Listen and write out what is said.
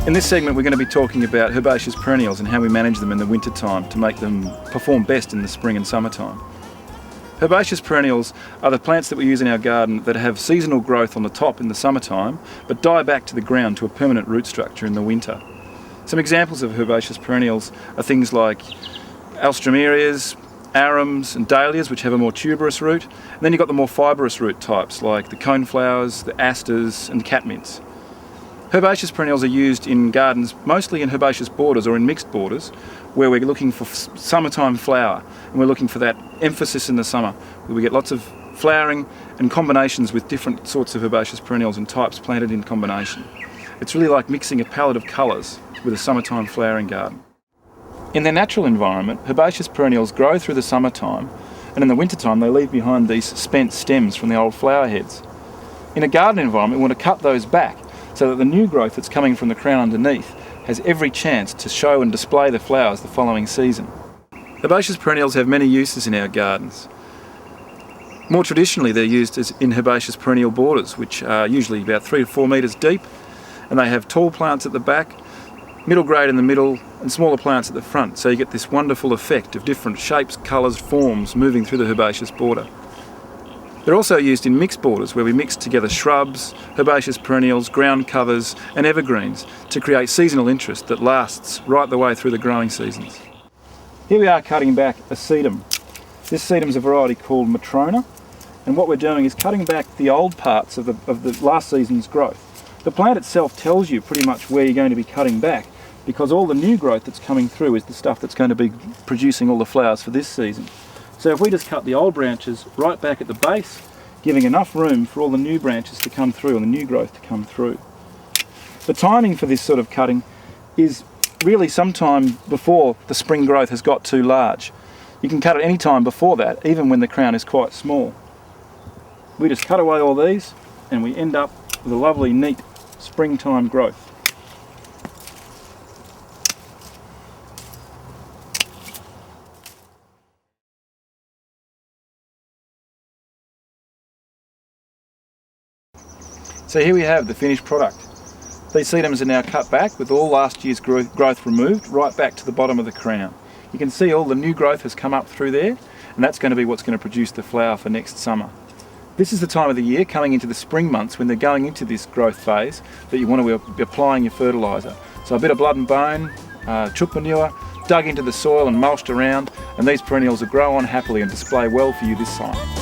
In this segment we're going to be talking about herbaceous perennials and how we manage them in the winter time to make them perform best in the spring and summertime. Herbaceous perennials are the plants that we use in our garden that have seasonal growth on the top in the summertime but die back to the ground to a permanent root structure in the winter. Some examples of herbaceous perennials are things like alströmerias, arums and dahlias, which have a more tuberous root, and then you've got the more fibrous root types like the coneflowers, the asters and catmints. Herbaceous perennials are used in gardens mostly in herbaceous borders or in mixed borders where we're looking for summertime flower, and we're looking for that emphasis in the summer where we get lots of flowering and combinations with different sorts of herbaceous perennials and types planted in combination. It's really like mixing a palette of colours with a summertime flowering garden. In their natural environment, herbaceous perennials grow through the summertime, and in the wintertime they leave behind these spent stems from the old flower heads. In a garden environment we want to cut those back so that the new growth that's coming from the crown underneath has every chance to show and display the flowers the following season. Herbaceous perennials have many uses in our gardens. More traditionally they're used in herbaceous perennial borders, which are usually about 3 to 4 metres deep, and they have tall plants at the back, middle grade in the middle and smaller plants at the front, so you get this wonderful effect of different shapes, colours, forms moving through the herbaceous border. They're also used in mixed borders where we mix together shrubs, herbaceous perennials, ground covers and evergreens to create seasonal interest that lasts right the way through the growing seasons. Here we are cutting back a sedum. This sedum is a variety called Matrona, and what we're doing is cutting back the old parts of the last season's growth. The plant itself tells you pretty much where you're going to be cutting back because all the new growth that's coming through is the stuff that's going to be producing all the flowers for this season. So if we just cut the old branches right back at the base, giving enough room for all the new branches to come through and the new growth to come through. The timing for this sort of cutting is really sometime before the spring growth has got too large. You can cut at any time before that, even when the crown is quite small. We just cut away all these and we end up with a lovely, neat springtime growth. So here we have the finished product. These sedums are now cut back with all last year's growth removed right back to the bottom of the crown. You can see all the new growth has come up through there, and that's going to be what's going to produce the flower for next summer. This is the time of the year, coming into the spring months, when they're going into this growth phase, that you want to be applying your fertiliser. So a bit of blood and bone, chook manure, dug into the soil and mulched around, and these perennials will grow on happily and display well for you this time.